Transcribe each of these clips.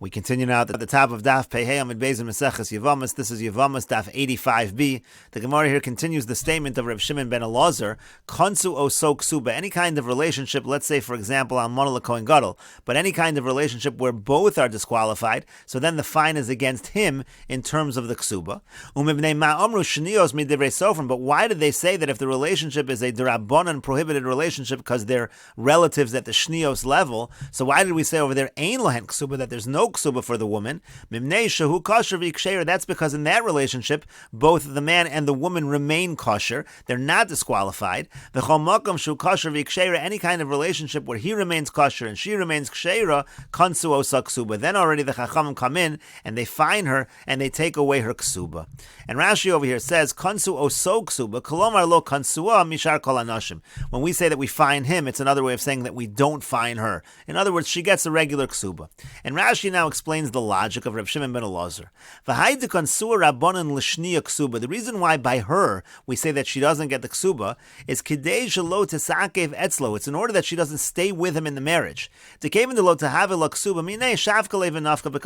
We continue now at the top of Daf Pei Amid Beis in Meseches Yevamos. This is Yevamos Daf 85b. The Gemara here continues the statement of Reb Shimon ben Elazar, Konsu oso ksuba, any kind of relationship, let's say for example Almona l'Kohen Gadol, but any kind of relationship where both are disqualified, so then the fine is against him in terms of the ksuba. Umibnei ma'amru shnios midivrei sofrim, but why did they say that if the relationship is a d'Rabbanan prohibited relationship because they're relatives at the shnios level, so why did we say over there ein lahen ksuba, that there's no ksuba for the woman? Mimnei shehu kosher v'ikshera, that's because in that relationship both the man and the woman remain kosher, they're not disqualified. V'chol makom shehu kosher v'ikshera, any kind of relationship where he remains kosher and she remains kshera, konsu osa ksuba, then already the chachamim come in and they fine her and they take away her ksuba. And Rashi over here says konsu oso ksuba, kolomar lo konsua mishar kol anashim. When we say that we fine him, it's another way of saying that we don't fine her. In other words, she gets a regular ksuba. And Rashi now explains the logic of Reb Shimon ben Elazar. The reason why by her we say that she doesn't get the ksuba is kidei shelo tesakev etzlo. It's in order that she doesn't stay with him in the marriage. Because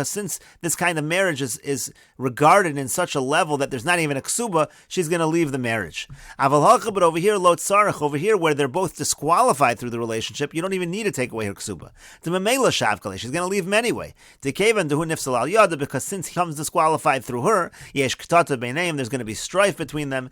since this kind of marriage is regarded in such a level that there's not even a ksuba, she's going to leave the marriage. But over here, lo tzarech, over here where they're both disqualified through the relationship, you don't even need to take away her ksuba. She's going to leave him anyway. Because since he comes disqualified through her, there's going to be strife between them.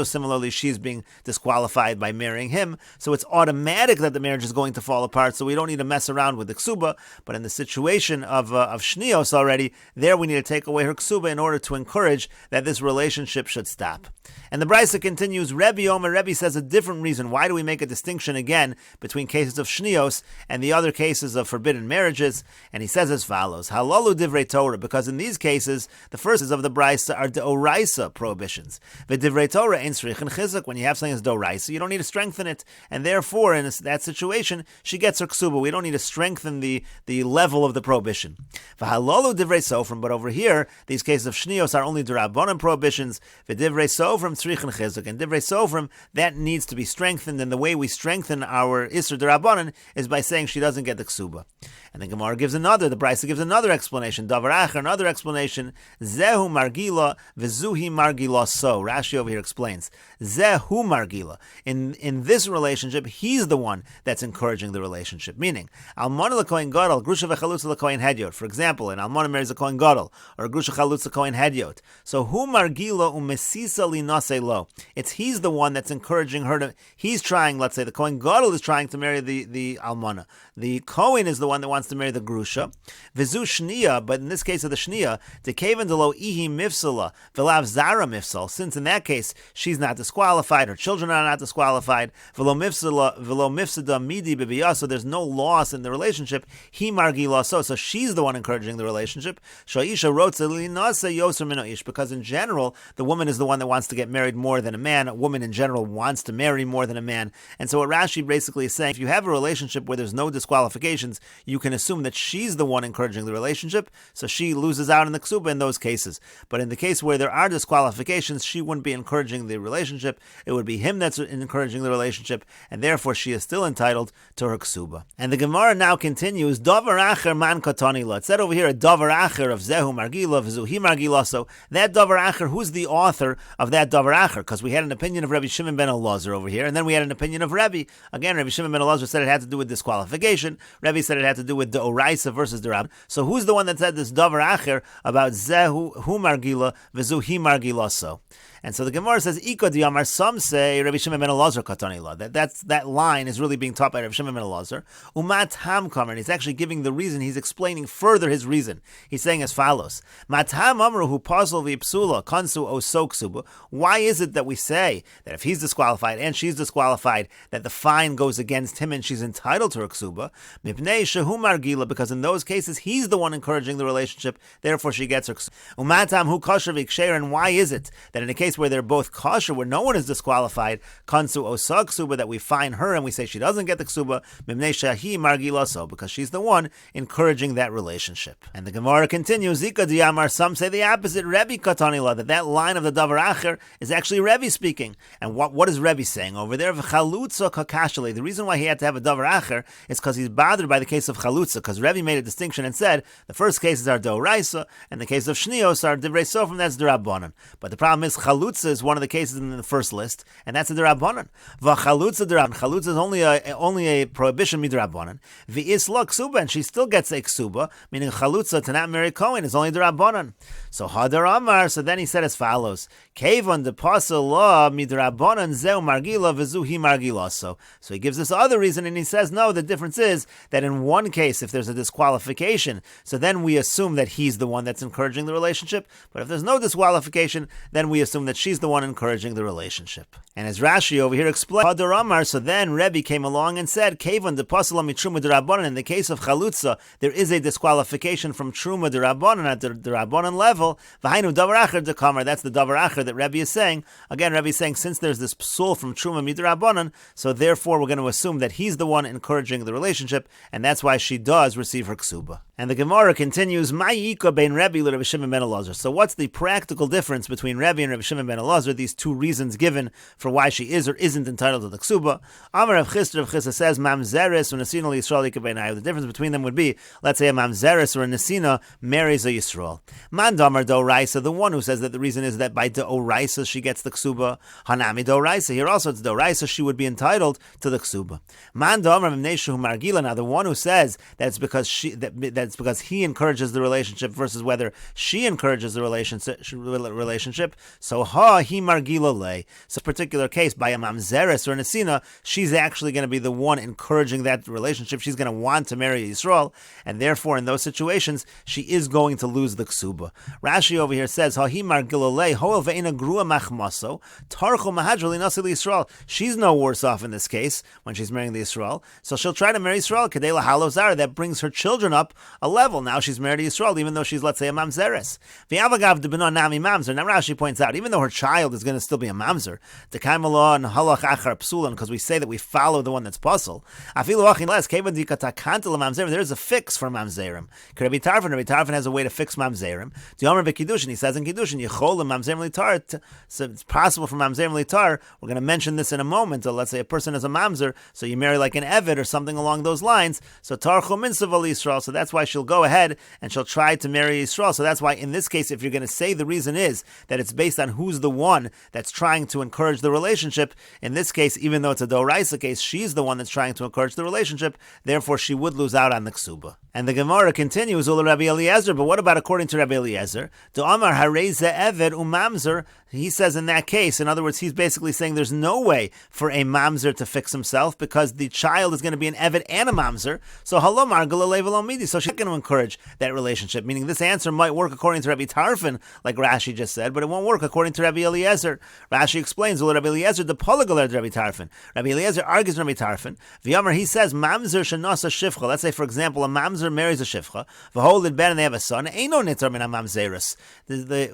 Similarly, she's being disqualified by marrying him, so it's automatic that the marriage is going to fall apart, so we don't need to mess around with the ksuba. But in the situation of shnios already, there we need to take away her ksuba in order to encourage that this relationship should stop. And the Brisa continues, Rebbe says a different reason. Why do we make a distinction again between cases of shnios and the other cases of forbidden marriages? And he says as follows, Halalu divrei Torah, because in these cases, the first of the Brisa are deoraisa prohibitions. V'divrei Torah ein srichin chizuk, when you have something that's deoraisa, you don't need to strengthen it, and therefore, in that situation, she gets her ksuba. We don't need to strengthen the level of the prohibition. V'halalu divrei sofrim, but over here, these cases of shnios are only d'Rabbanan prohibitions. V'divrei sofrim srichin chizuk, and divrei sofrim, that needs to be strengthened, and the way we strengthen our isur d'Rabbanan is by saying she doesn't get the ksuba. And the Gemara gives the Brisa gives another explanation. Davar acher, another explanation. Zehu margila v'zuhi margila so. Rashi over here explains. Zehu margila. In this relationship, he's the one that's encouraging the relationship. Meaning, almona l'kohen gadol, grusha v'chalutza l'kohen hedyot. For example, an almona marries a kohen gadol, or a grusha chalutza kohen hedyot. So hu margila umesisa linase lo. He's the one that's encouraging her to. He's trying. Let's say the kohen gadol is trying to marry the almona. The kohen is the one that wants to marry the grusha. Vizu shniya, but in this case of the shniya, dekeven delo ihi mifsala v'lav zara mifsal. Since in that case she's not disqualified, her children are not disqualified. V'lo mifsada midi b'biyah, so there's no loss in the relationship. He margila so she's the one encouraging the relationship. Sha'isha rotze linase yoser min ha'ish, because in general the woman is the one that wants to get married more than a man. A woman in general wants to marry more than a man, and so what Rashi basically is saying, if you have a relationship where there's no disqualifications, you can assume that she's the one encouraging the relationship, so she loses out in the ksuba in those cases. But in the case where there are disqualifications, she wouldn't be encouraging the relationship. It would be him that's encouraging the relationship, and therefore she is still entitled to her ksuba. And the Gemara now continues, Davar acher man katani la. It said over here a davar acher of zehu margila v'zuhi margila. So that davar acher, who's the author of that davar acher? Because we had an opinion of Rabbi Shimon ben Elazar over here, and then we had an opinion of Rabbi. Again, Rabbi Shimon ben Elazar said it had to do with disqualification. Rabbi said it had to do with the oraisa versus the rab. So who's the one that said this davar acher about zehu hu margila v'zuhi margila so? And so the Gemara says, Iko diyamar, some say Rabbi Shimon ben Elazar katani la. That line is really being taught by Rabbi Shimon ben Elazar. Umat ham kamer, and he's actually giving the reason. He's explaining further his reason. He's saying as follows: Matam amru hu pasol v'ipsula kansu oso ksuba. Why is it that we say that if he's disqualified and she's disqualified, that the fine goes against him and she's entitled to her ksuba? Mipnei shehu margila, because in those cases he's the one encouraging the relationship, therefore she gets her ksuba. Umatam hu kosher v'ikshera, and why is it that in the case case where they're both kosher, where no one is disqualified, kansu osa ksuba, that we find her and we say she doesn't get the ksuba, mimnei shahi margilaso, because she's the one encouraging that relationship. And the Gemara continues, Zika diyamar, some say the opposite, Rebbe katanila, that line of the davar acher is actually Rebbe speaking. And what is Rebbe saying over there? V'chalutza kakashale. The reason why he had to have a davar acher is because he's bothered by the case of chalutza, because Rebbe made a distinction and said the first cases are doraisa, and the case of shnios are divrei sofrim, that's derabbanan. But the problem is chalutza is one of the cases in the first list, and that's a derabbanan. V'chalutza derabbanan. Chalutza is only a prohibition midrabbanan. V'isla ksuba, and she still gets a ksuba, meaning chalutza to not marry Kohen is only derabbanan. So hadar amar. So then he said as follows: Kevon de pasel law midrabbanan zeu margila v'zuhi margilaso. So he gives this other reason, and he says no. The difference is that in one case, if there's a disqualification, so then we assume that he's the one that's encouraging the relationship. But if there's no disqualification, then we assume that she's the one encouraging the relationship. And as Rashi over here explains, hadar amar. So then Rebbe came along and said, Kevon de pasel mitruma derabbanan. In the case of chalutza, there is a disqualification from truma derabbanan at the derabbanan level. V'hainu davar acher dekamar. That's the davar acher that Rebbe is saying. Again, Rebbe is saying since there's this psul from truma midrabbanan, so therefore we're going to assume that he's the one encouraging the relationship, and that's why she does receive her ksuba. And the Gemara continues, Ma'ika bein Rebbe le Rebbe Shimon ben Elazar. So what's the practical difference between Rebbe and Rebbe Shimon ben Elazar? These two reasons given for why she is or isn't entitled to the ksuba. Amar Rav Chisda says, Mamzeres or Nesina Yisrael ika beinayu. The difference between them would be, let's say a Mamzeres or a Nesina marries a Yisrael. Man damar doraisa, the one who says that the reason is that by doraisa she gets the ksuba. Hanami doraisa. Here also it's doraisa, she would be entitled to the ksuba. Man damar mimneshu margila. Now the one who says that it's because that's because he encourages the relationship versus whether she encourages the relationship. So he margila lay. So particular case by a mamzeres or nesina, she's actually going to be the one encouraging that relationship. She's going to want to marry Yisrael, and therefore in those situations she is going to lose the ksuba. Rashi over here says he margila lay hoel ve'ina grua machmaso tarchu mahadrili nasi Yisrael. She's no worse off in this case when she's marrying the Yisrael, so she'll try to marry Yisrael kedei lahalo zara. That brings her children up a level. Now she's married to Yisrael, even though she's, let's say, a mamzeres. V'avagav debino nami mamzer. Now Rashi points out, even though her child is going to still be a mamzer, dekaimalo and halach achar psulan, because we say that we follow the one that's puzzle. Afilu achin les kevan dikatakanta mamzerim. There is a fix for mamzerim. Rabbi Tarfon has a way to fix mamzerim. D'yomer v'kiddushin. He says in kiddushin yichol mamzerim litar. So it's possible for mamzerim litar. We're going to mention this in a moment. So let's say a person is a mamzer, so you marry like an eved or something along those lines. So tarchu minsav Yisrael. So that's why she'll go ahead and she'll try to marry Yisrael. So that's why in this case, if you're going to say the reason is that it's based on who's the one that's trying to encourage the relationship, in this case, even though it's a doraisa case, she's the one that's trying to encourage the relationship, therefore she would lose out on the ksuba. And the Gemara continues, Ula Rabbi Eliezer, but what about according to Rabbi Eliezer? To Amar Hareza Eved Umamzer, he says in that case, in other words, he's basically saying there's no way for a mamzer to fix himself because the child is going to be an Eved and a mamzer. So halomar galalei, so she's going to encourage that relationship. Meaning this answer might work according to Rabbi Tarfon, like Rashi just said, but it won't work according to Rabbi Eliezer. Rashi explains, Ula Rabbi Eliezer, the polygaler Rabbi Tarfon. Rabbi Eliezer argues Rabbi Tarfon. V'yamar, he says, mamzer shenasa shifcha. Let's say, for example, a mamzer marries a shifcha, v'holded ben, and they have a son. Eino nitar min mamzeris.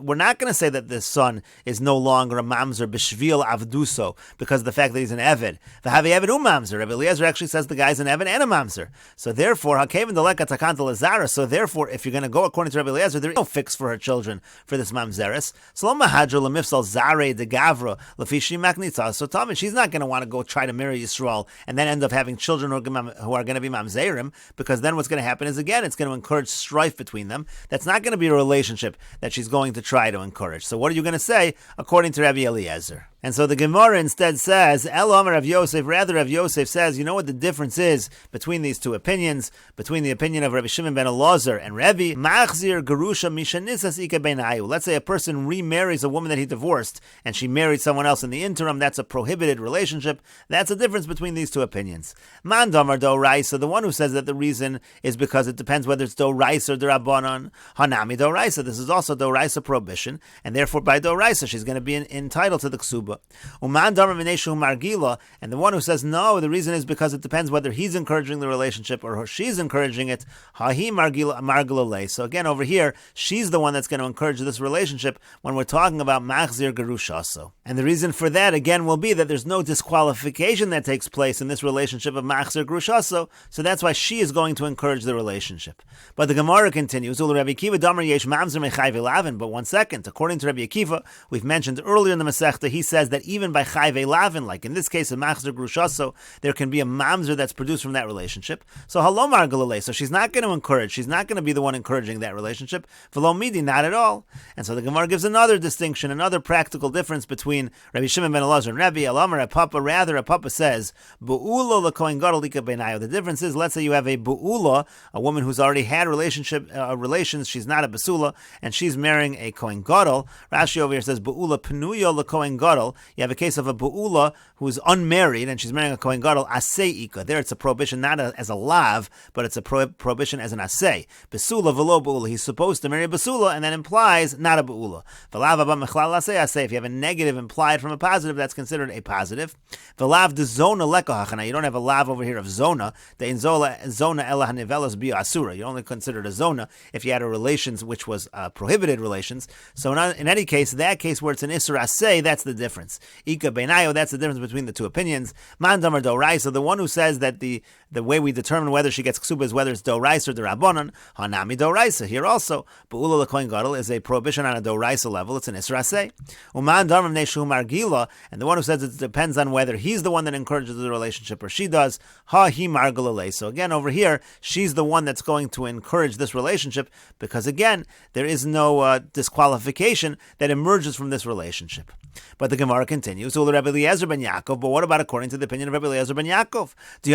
We're not going to say that the son is no longer a mamzer b'shvil avduso because of the fact that he's an eved. V'havi eved mamzer. Rabbi Eliezer actually says the guy's an eved and a mamzer. So therefore, hakeven deleka takanta lazara. So therefore, if you're going to go according to Rabbi Eliezer, there is no fix for her children for this mamzeris. So mahadra lemifsal zare de gavra lefishi maknita. So Talmud, she's not going to want to go try to marry Yisrael and then end up having children who are going to be mamzerim, because then what's going to happen is, again, it's going to encourage strife between them. That's not going to be a relationship that she's going to try to encourage. So what are you going to say according to Rabbi Eliezer? And so the Gemara instead says, El Omer Rav Yosef, rather Rav Yosef says, you know what the difference is between these two opinions, between the opinion of Rabbi Shimon ben Elazar and Rebbe? Machzir Gerusha Mishanisas Ika Beinayu. Let's say a person remarries a woman that he divorced, and she married someone else in the interim. That's a prohibited relationship. That's the difference between these two opinions. Man Damar Do Raisa, the one who says that the reason is because it depends whether it's Do Raisa or Derabanan. Hanami Do Raisa. This is also Do Raisa prohibition, and therefore by Do Raisa she's going to be entitled to the ksuba. ksuba. Uman damar v'neshu margila, and the one who says no, the reason is because it depends whether he's encouraging the relationship or she's encouraging it. Hahi margila le. So again, over here, she's the one that's going to encourage this relationship when we're talking about machzir gerushaso. And the reason for that, again, will be that there's no disqualification that takes place in this relationship of machzir gerushaso, so that's why she is going to encourage the relationship. But the Gemara continues, but one second, according to Rabbi Akiva, we've mentioned earlier in the Meseches, he says that even by chayve lavin, like in this case of machzir gerushaso, there can be a mamzer that's produced from that relationship. So halomar galilei, so she's not going to encourage, she's not going to be the one encouraging that relationship. V'lo midi, not at all. And so the Gemara gives another distinction, another practical difference between Rabbi Shimon ben Elazar and Rabbi Elamar a Papa. Rather, a Papa says, bu'ulo l'kohen gadol lika beinayo. The difference is, let's say you have a bu'ula, a woman who's already had relations, she's not a basula, and she's marrying a kohen gadol. Rashi over here says, bu'ula pnuyo l'kohen gadol. You have a case of a bu'ula who's unmarried, and she's marrying a kohen gadol, asei ika. There it's a prohibition, not as a lav, but it's a prohibition as an asei. Basula v'lo bu'ula. He's supposed to marry a basula, and that implies not a bu'ula. V'lav haba mechlal asei asei. If you have a negative implied from a positive, that's considered a positive. V'lav de zona lekahachana. You don't have a lav over here of zona. The in zona ela hanivelos bi asura. You only consider it a zona if you had a relations which was prohibited relations. So in any case, that case where it's an isur asei, that's the difference. Ika beinayo, that's the difference between the two opinions. Man damar doraisa, the one who says that the way we determine whether she gets ksuba is whether it's doraisa or derabanan. Hanami doraisa. Here also, bu'ula l'kohen gadol is a prohibition on a doraisa level. It's an isur asei. Uman damar v'neshu margila, and the one who says it depends on whether he's the one that encourages the relationship or she does. Ha hi margala. So again, over here, she's the one that's going to encourage this relationship because again, there is no disqualification that emerges from this relationship. But the Gemara continues, Rabbi Eliezer ben Yaakov, but what about according to the opinion of Rabbi Eliezer ben Yaakov? He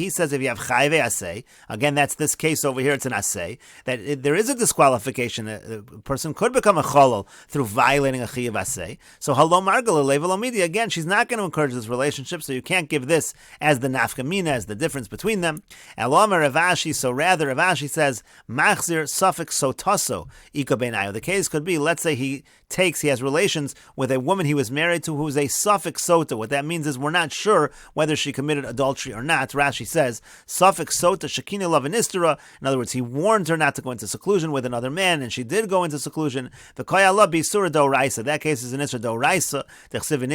says if you have chayve asei, again, that's this case over here, it's an asei, that there is a disqualification. A person could become a cholol through violating a chiyav asei. So halom margal levelomidi, again, she's not going to encourage this relationship, so you can't give this as the nafkamina, as the difference between them. Elomer Ravashi, so rather Ravashi says, machzir suffix sotaso ika beinayo. The case could be, let's say he has relations with a woman he was married to who's a suffix sota. What that means is we're not sure whether she committed adultery or not. Rashi says, suffix sota shekina lavanistera. In other words, he warned her not to go into seclusion with another man, and she did go into seclusion. The koyala bisura doraisa. That case is an isra doraisa. There's an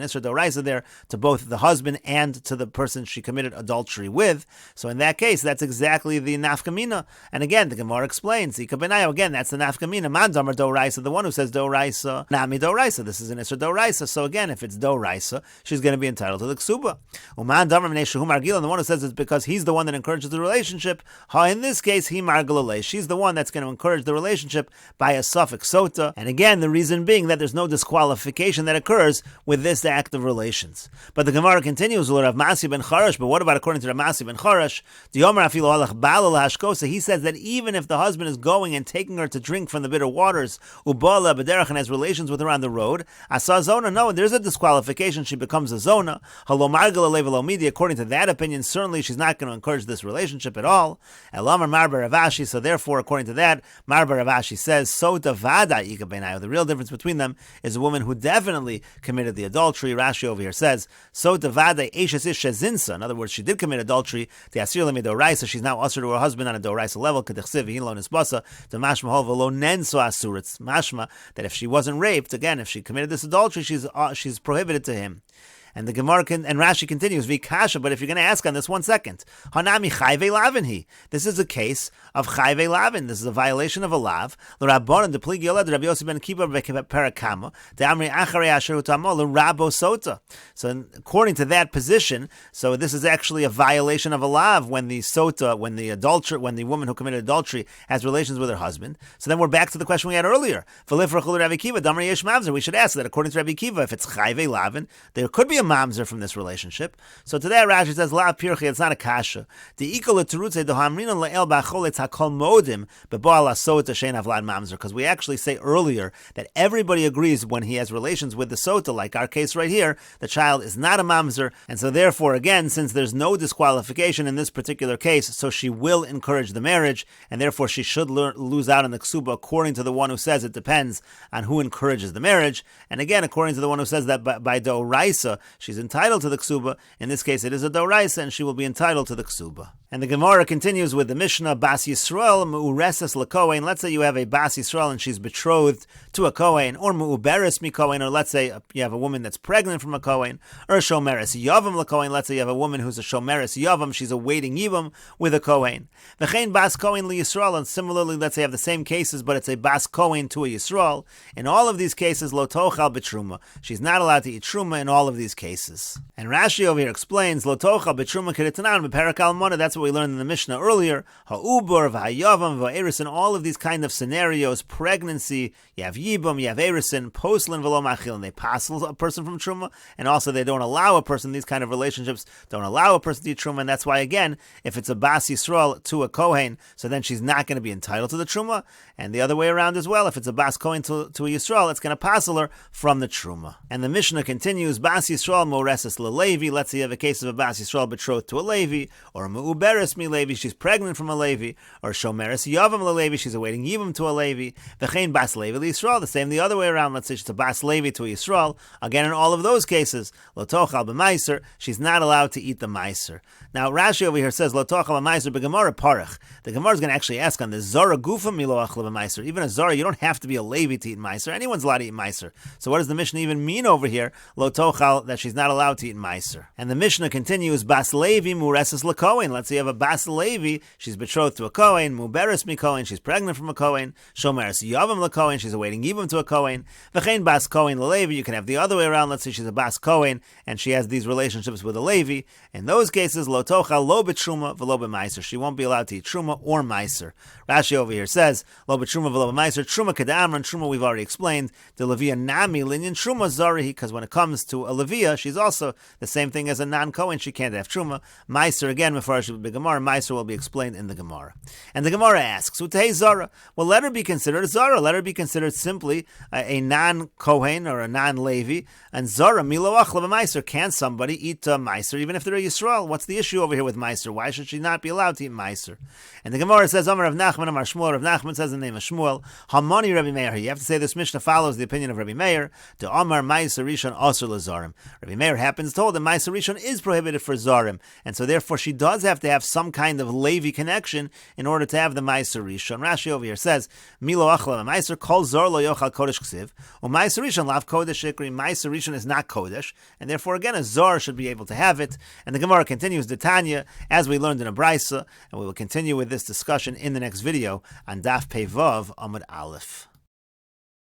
isra doraisa there to both the husband and to the person she committed adultery with. So in that case, that's exactly the nafkamina. And again, the Gemara explains, again, that's the nafkamina. Man damar doraisa, the one who says doraisa, nami doraisa. This is an isra doraisa. So again, if it's doraisa, she's going to be entitled to the ksuba. Uman damar v'neshu margila, and the one who says it's because he's the one that encourages the relationship. In this case, he margilale. She's the one that's going to encourage the relationship by a suffix sota. And again, the reason being that there's no disqualification that occurs with this act of relations. But the Gemara continues, Rav Masi ben Charash, but what about according to Rav Masi ben Charash? He says that even if the husband is going and taking her to drink from the bitter waters, ubala b'derech, and has relations with her on the road, asa zona, no, there's a disqualification, she becomes a zona. According to that opinion, certainly she's not going to encourage this relationship at all. Elamar marbar Ravashi, so therefore, according to that, marbar Ravashi says, sota vada ika beinayo. The real difference between them is a woman who definitely committed the adultery. Rashi over here says, sota vada eishes ish shezinsa. In other words, she did commit adultery. The asir lemi doraisa, she's now usher to her husband on a doraisa level. Kedechsiv hin lo nisbasa to mashma hol v'lo nenso asur. It's mashma that if she wasn't raped, again, if she committed this adultery, she's prohibited to him. And the Gemara and Rashi continues, Vikasha, but if you're going to ask on this 1 second, Hanami chayve lavin he. This is a case of chayve lavin. This is a violation of a lav. L'rabbanan de pligi oled Rabbi Yossi ben Kibar perakama de'amri acharei asher utamo l'rabo sota. So according to that position, so this is actually a violation of a lav when the sota, when the woman who committed adultery has relations with her husband. So then we're back to the question we had earlier. We should ask that according to Rabbi Kiva, if it's chayve lavin, there could be a mamzer from this relationship. So today Rashi says, La pirchi, it's not a kasha. The ikol terutze dohamrina le'el ba'choletz hakol modim b'bo'al asot shein avlad mamzer. Because we actually say earlier that everybody agrees when he has relations with the sota, like our case right here, the child is not a mamzer, and so therefore, again, since there's no disqualification in this particular case, so she will encourage the marriage, and therefore she should lose out on the ksuba, according to the one who says it depends on who encourages the marriage. And again, according to the one who says that by doraisa, she's entitled to the ksuba. In this case, it is a doraisa, and she will be entitled to the ksuba. And the Gemara continues with the Mishnah, Bas Yisrael Mu'ureses LaKohen. Let's say you have a Bas Yisrael and she's betrothed to a Kohen, or Mu'uberes Mikohen, or let's say you have a woman that's pregnant from a Kohen, or Shomeres Yavam LaKohen. Let's say you have a woman who's a Shomeres Yavam, she's awaiting Yivam with a Kohen. V'chein Bas Kohen LiYisrael, and similarly, let's say you have the same cases, but it's a Bas Kohen to a Yisrael. In all of these cases, Lo Tochal B'Truma. She's not allowed to eat Truma in all of these cases. And Rashi over here explains, Lo Tochal B'Truma Kedetanan B'Perak Almona. That's what we learned in the Mishnah earlier. Ha'ubur, V'hayavam, V'erisin, all of these kind of scenarios, pregnancy, you have Yibam, you have Erisin, Poslan, V'lo Machil, and they passel a person from Truma, and also they don't allow a person, these kind of relationships, don't allow a person to eat Truma, and that's why, again, if it's a Bas Yisrael to a Kohen, so then she's not going to be entitled to the Truma, and the other way around as well, if it's a Bas Kohen to a Yisrael, it's going to passel her from the Truma. And the Mishnah continues, Bas Yisrael Moreses LeLevi, let's say you have a case of a Bas Yisrael betrothed to a Levi, or a Me'uberes Mi Levi, she's pregnant from a Levi, or Shomeres Yavam LeLevi, she's awaiting Yivam to a Levi, V'chein Bas Levi LeYisrael, the same the other way around, let's say she's a Bas Levi to a Yisrael, again in all of those cases, Lo Tochal B'Maiser, she's not allowed to eat the Maiser. Now Rashi over here says, Lo Tochal B'Maiser B'Gemara Parach. The Gemara is going to actually ask on the Zara Gufa Milo Achla B'Maiser. Even a Zara, you don't have to be a Levi to eat Maiser. Anyone's allowed to eat Maiser. So what does the Mishnah even mean over here? Lo Tochal, that she's not allowed to eat Maiser. And the Mishnah continues, Bas Levi Mureses LeKohen. Let's say you have a Bas Levi, she's betrothed to a Kohen, Muberes Mi Kohen, she's pregnant from a Kohen, Shomeres Yavam LeKohen, she's awaiting Yivam to a Kohen, V'chein Bas Kohen LeLevi. You can have the other way around. Let's say she's a Bas Kohen and she has these relationships with a Levi. In those cases, Lo Tochal Lo B'Truma V'Lo B'Maiser. She won't be allowed to eat Truma or Maiser. Rashi over here says, Lo B'Truma V'Lo B'Maiser. Truma Kedamran. Truma we've already explained. The Levia Nami Linyan Truma Zarihi, because when it comes to a Levia, she's also the same thing as a non-Kohen. She can't have Truma. Maiser, again, Mefarash will be Gemara. Maiser will be explained in the Gemara. And the Gemara asks, Utei Zara. Well, let her be considered Zara. Let her be considered simply a non-Kohen or a non-Levi. And Zara, Milo Achla B'Maiser. Can somebody eat Maiser even if they're a Yisrael? What's the issue over here with Maiser? Why should she not be allowed to eat Maiser? And the Gemara says, Amar Rav Nachman, Amar Shmuel. Rav Nachman says the name of Shmuel. Hamani Rabbi Meir. You have to say this Mishnah follows the opinion of Rabbi Meir. To Amar Maiser Rishon Asur Lazarim. Rabbi Meir happens told that Maiser Rishon is prohibited for Zarim. And so therefore she does have to have some kind of Levi connection in order to have the Maiser Rishon. Rashi over here says, Milo Achla Maiser Kol Zor Lo Yochal Kodesh Ksiv. Or Maiser Rishon Lav Kodesh Ikri. Maiser Rishon is not Kodesh. And therefore again a Zor should be able to have it. And the Gemara continues the Tanya, as we learned in a Brisa, and we will continue with this discussion in the next video on Daf Pei Vav Amud Aleph.